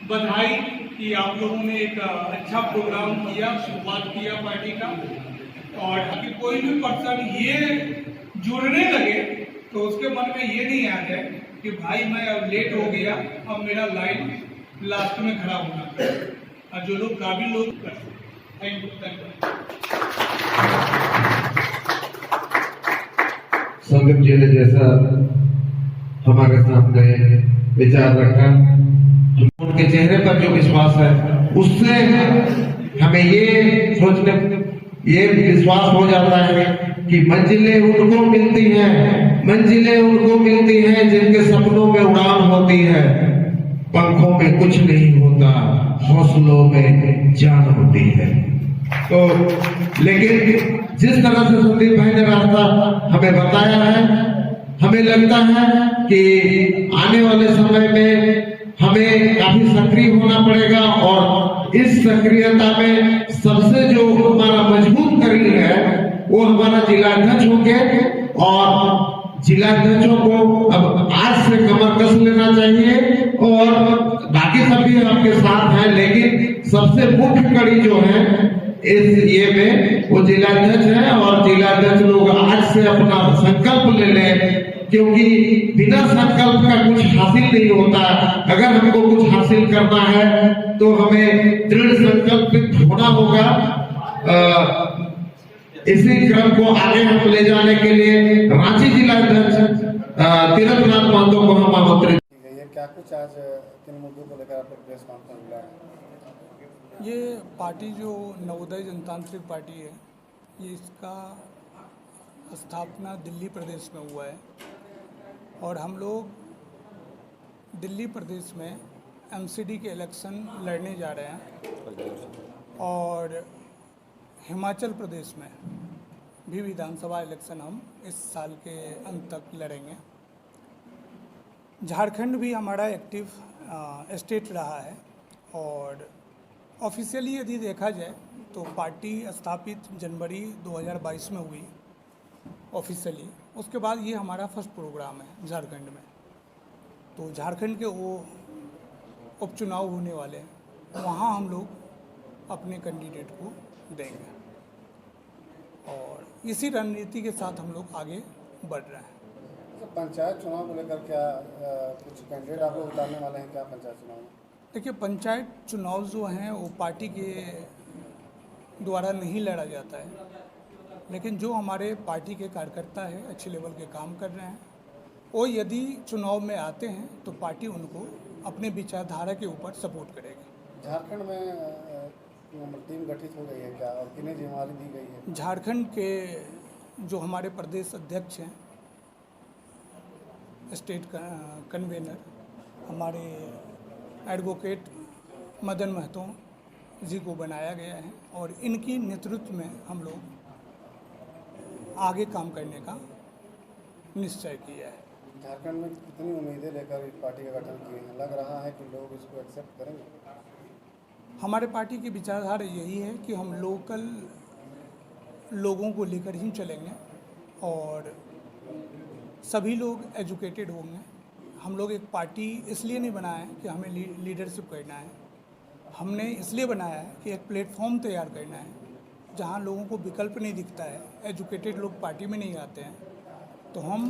बधाई कि आप लोगों ने एक अच्छा प्रोग्राम किया, शुरुआत किया पार्टी का। और कि कोई भी पर्सन ये जुड़ने लगे तो उसके मन में ये नहीं आ जाए कि भाई मैं अब लेट हो गया, अब मेरा लाइन लास्ट में खड़ा होना चाहिए। और जो लोग काबिल लोग कर सकते। Thank you. संगम जी ने जैसा हमारे सामने विचार रखा, उनके चेहरे पर जो विश्वास है उससे हमें ये विश्वास हो जाता है कि मंजिलें उनको मिलती हैं जिनके सपनों में उड़ान होती है। पंखों में कुछ नहीं होता, हौसलों में जान होती है। तो लेकिन जिस तरह से संदीप भाई ने रास्ता हमें बताया है, हमें लगता है कि आने वाले समय में हमें काफी सक्रिय होना पड़ेगा और इस सक्रियता में सबसे जो हमारा मजबूत कड़ी है वो हमारा जिलाध्यक्ष होंगे। और जिलाध्यक्षों को अब आज से कमर कस लेना चाहिए और बाकी सब भी आपके साथ हैं, लेकिन सबसे मुख्य कड़ी जो है इस ये में वो जिलाध्यक्ष है। और जिलाध्यक्ष लोग आज से अपना संकल्प ले लें, क्योंकि बिना संकल्प का कुछ हासिल नहीं होता। अगर हमको कुछ हासिल करना है तो हमें दृढ़ संकल्पित होना होगा। इसी क्रम को आगे हम ले जाने के लिए रांची जिलाध्यक्ष तीरथनाथ महतो को हम आमंत्रित। क्या कुछ आज किन मुद्दों को लेकर आपको प्रेस कॉन्फ्रेंस मिला है? ये पार्टी जो नवोदय जनतांत्रिक पार्टी है, ये इसका स्थापना दिल्ली प्रदेश में हुआ है और हम लोग दिल्ली प्रदेश में एमसीडी के इलेक्शन लड़ने जा रहे हैं और हिमाचल प्रदेश में भी विधानसभा इलेक्शन हम इस साल के अंत तक लड़ेंगे। झारखंड भी हमारा एक्टिव स्टेट रहा है और ऑफिशियली यदि देखा जाए तो पार्टी स्थापित जनवरी 2022 में हुई ऑफिशियली। उसके बाद ये हमारा फर्स्ट प्रोग्राम है झारखंड में। तो झारखंड के वो उपचुनाव होने वाले हैं, वहाँ हम लोग अपने कैंडिडेट को देंगे और इसी रणनीति के साथ हम लोग आगे बढ़ रहे हैं। तो पंचायत चुनाव को लेकर क्या कुछ कैंडिडेट आप लोग उतारने वाले हैं क्या पंचायत चुनाव में? देखिए, पंचायत चुनाव जो हैं वो पार्टी के द्वारा नहीं लड़ा जाता है, लेकिन जो हमारे पार्टी के कार्यकर्ता है अच्छे लेवल के काम कर रहे हैं, वो यदि चुनाव में आते हैं तो पार्टी उनको अपने विचारधारा के ऊपर सपोर्ट करेगी। झारखंड में टीम गठित हो गई है क्या और किन्हें जिम्मेदारी दी गई है? झारखंड के जो हमारे प्रदेश अध्यक्ष हैं, स्टेट कन्वेनर हमारे एडवोकेट मदन महतो जी को बनाया गया है और इनकी नेतृत्व में हम लोग आगे काम करने का निश्चय किया है। झारखंड में कितनी उम्मीदें लेकर इस पार्टी का गठन किए हैं? लग रहा है कि लोग इसको एक्सेप्ट करेंगे? हमारे पार्टी की विचारधारा यही है कि हम लोकल लोगों को लेकर ही चलेंगे और सभी लोग एजुकेटेड होंगे। हम लोग एक पार्टी इसलिए नहीं बनाया है कि हमें लीडरशिप करना है, हमने इसलिए बनाया है कि एक प्लेटफॉर्म तैयार करना है जहां लोगों को विकल्प नहीं दिखता है, एजुकेटेड लोग पार्टी में नहीं आते हैं। तो हम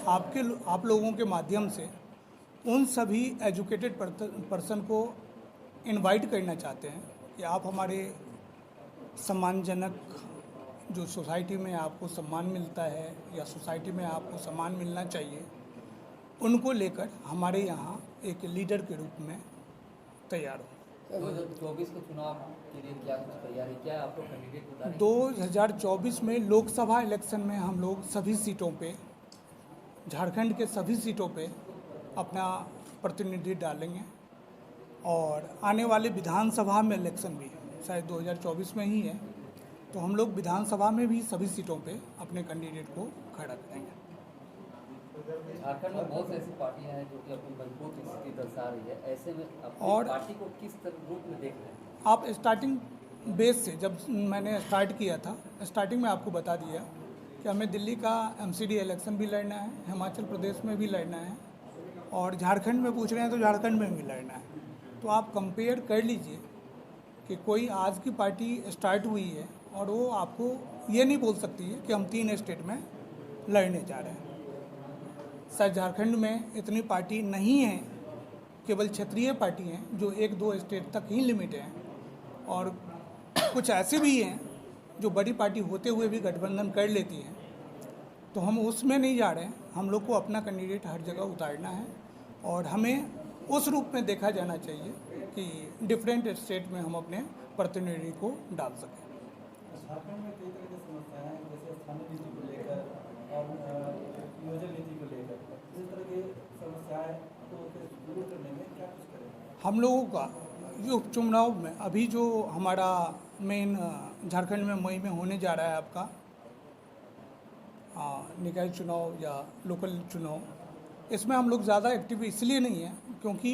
आप लोगों के माध्यम से उन सभी एजुकेटेड पर्सन को इनवाइट करना चाहते हैं कि आप हमारे सम्मानजनक जो सोसाइटी में आपको सम्मान मिलता है या सोसाइटी में आपको सम्मान मिलना चाहिए, उनको लेकर हमारे यहाँ एक लीडर के रूप में तैयार हो। 2024 के चुनाव के लिए क्या कुछ तैयारी, क्या आप लोग कैंडिडेट उतारेंगे? 2024 में लोकसभा इलेक्शन में हम लोग सभी सीटों पे, झारखंड के सभी सीटों पे अपना प्रतिनिधि डालेंगे और आने वाले विधानसभा में इलेक्शन भी शायद 2024 में ही है, तो हम लोग विधानसभा में भी सभी सीटों पे अपने कैंडिडेट को खड़ा करेंगे। झारखंड में बहुत ऐसी पार्टियां हैं जो कि अपनी मजबूत स्थिति दर्शा रही है, ऐसे में और पार्टी को किस रूप में देख रहे हैं आप? स्टार्टिंग बेस से जब मैंने स्टार्ट किया था, स्टार्टिंग में आपको बता दिया कि हमें दिल्ली का एमसीडी इलेक्शन भी लड़ना है, हिमाचल प्रदेश में भी लड़ना है और झारखंड में पूछ रहे हैं तो झारखंड में भी लड़ना है। तो आप कंपेयर कर लीजिए कि कोई आज की पार्टी स्टार्ट हुई है और वो आपको ये नहीं बोल सकती है कि हम 3 स्टेट में लड़ने जा रहे हैं। शायद झारखंड में इतनी पार्टी नहीं है, केवल क्षेत्रीय पार्टी हैं जो 1-2 स्टेट तक ही लिमिट हैं, और कुछ ऐसे भी हैं जो बड़ी पार्टी होते हुए भी गठबंधन कर लेती हैं। तो हम उसमें नहीं जा रहे हैं। हम लोग को अपना कैंडिडेट हर जगह उतारना है और हमें उस रूप में देखा जाना चाहिए कि डिफरेंट स्टेट में हम अपने प्रतिनिधि को डाल सकें। झारखंड में कई तरह की समस्याएं हैं, जैसे स्थानीय नीति को लेकर और नियोजन नीति को लेकर। इस तरह की समस्याएं को दूर करने में क्या कुछ करें? हम लोगों का जो उपचुनाव में अभी जो हमारा मेन झारखंड में मई में होने जा रहा है आपका निकाय चुनाव या लोकल चुनाव, इसमें हम लोग ज़्यादा एक्टिव इसलिए नहीं है क्योंकि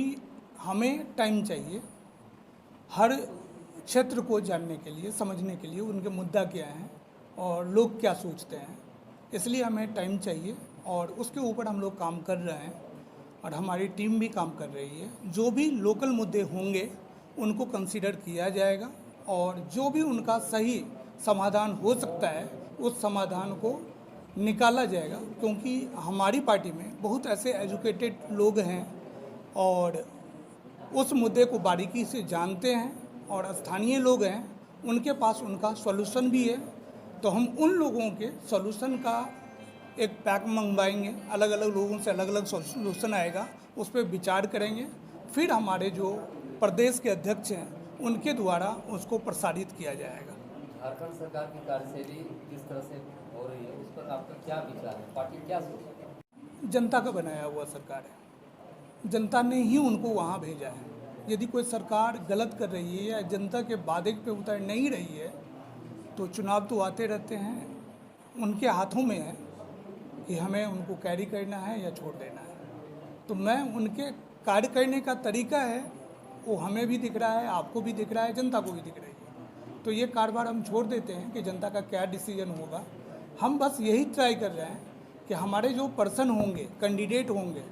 हमें टाइम चाहिए हर क्षेत्र को जानने के लिए, समझने के लिए उनके मुद्दा क्या हैं और लोग क्या सोचते हैं। इसलिए हमें टाइम चाहिए और उसके ऊपर हम लोग काम कर रहे हैं और हमारी टीम भी काम कर रही है। जो भी लोकल मुद्दे होंगे उनको कंसीडर किया जाएगा और जो भी उनका सही समाधान हो सकता है उस समाधान को निकाला जाएगा, क्योंकि हमारी पार्टी में बहुत ऐसे एजुकेटेड लोग हैं और उस मुद्दे को बारीकी से जानते हैं और स्थानीय लोग हैं, उनके पास उनका सॉल्यूशन भी है। तो हम उन लोगों के सॉल्यूशन का एक पैक मंगवाएंगे, अलग अलग लोगों से अलग अलग सॉल्यूशन आएगा, उस पर विचार करेंगे, फिर हमारे जो प्रदेश के अध्यक्ष हैं उनके द्वारा उसको प्रसारित किया जाएगा। झारखंड सरकार की कार्यशैली जिस तरह से हो रही है उस पर आपका क्या विचार है? पार्टी क्या सोचती है? जनता का बनाया हुआ सरकार है, जनता ने ही उनको वहाँ भेजा है। यदि कोई सरकार गलत कर रही है या जनता के वादे पे उतर नहीं रही है तो चुनाव तो आते रहते हैं, उनके हाथों में है कि हमें उनको कैरी करना है या छोड़ देना है। तो मैं उनके कार्य करने का तरीका है वो हमें भी दिख रहा है, आपको भी दिख रहा है, जनता को भी दिख रही है। तो ये कारोबार हम छोड़ देते हैं कि जनता का क्या डिसीजन होगा। हम बस यही ट्राई कर रहे हैं कि हमारे जो पर्सन होंगे, कैंडिडेट होंगे,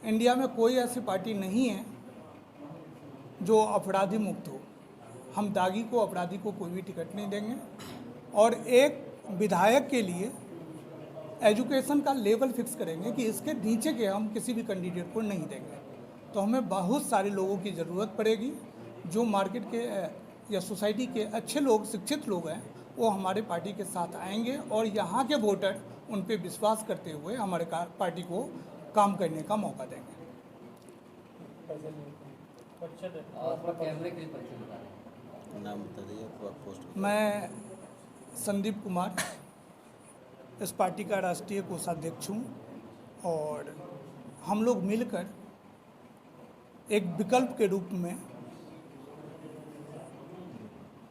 इंडिया में कोई ऐसी पार्टी नहीं है जो अपराधी मुक्त हो। हम दागी को, अपराधी को कोई भी टिकट नहीं देंगे और एक विधायक के लिए एजुकेशन का लेवल फिक्स करेंगे कि इसके नीचे के हम किसी भी कैंडिडेट को नहीं देंगे। तो हमें बहुत सारे लोगों की ज़रूरत पड़ेगी जो मार्केट के या सोसाइटी के अच्छे लोग, शिक्षित लोग हैं, वो हमारे पार्टी के साथ आएंगे और यहाँ के वोटर उन पे विश्वास करते हुए हमारे पार्टी को काम करने का मौका देंगे। और अपना कैमरे के लिए परिचय बताएं। नाम बता दीजिए, पोस्ट। मैं संदीप कुमार, इस पार्टी का राष्ट्रीय कोषाध्यक्ष हूँ और हम लोग मिलकर एक विकल्प के रूप में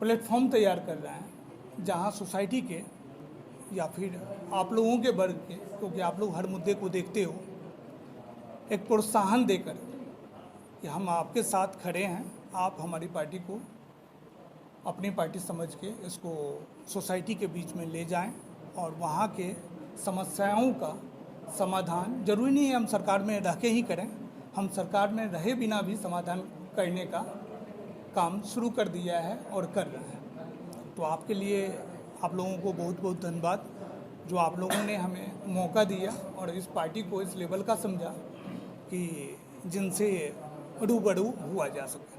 प्लेटफॉर्म तैयार कर रहे हैं जहां सोसाइटी के या फिर आप लोगों के वर्ग के, क्योंकि आप लोग हर मुद्दे को देखते हो, एक प्रोत्साहन देकर कि हम आपके साथ खड़े हैं, आप हमारी पार्टी को अपनी पार्टी समझ के इसको सोसाइटी के बीच में ले जाएं और वहाँ के समस्याओं का समाधान, जरूरी नहीं है हम सरकार में रह के ही करें, हम सरकार में रहे बिना भी समाधान करने का काम शुरू कर दिया है और कर रहे हैं। तो आपके लिए आप लोगों को बहुत बहुत धन्यवाद जो आप लोगों ने हमें मौका दिया और इस पार्टी को इस लेवल का समझा कि जिनसे रूबरू हुआ जा सके।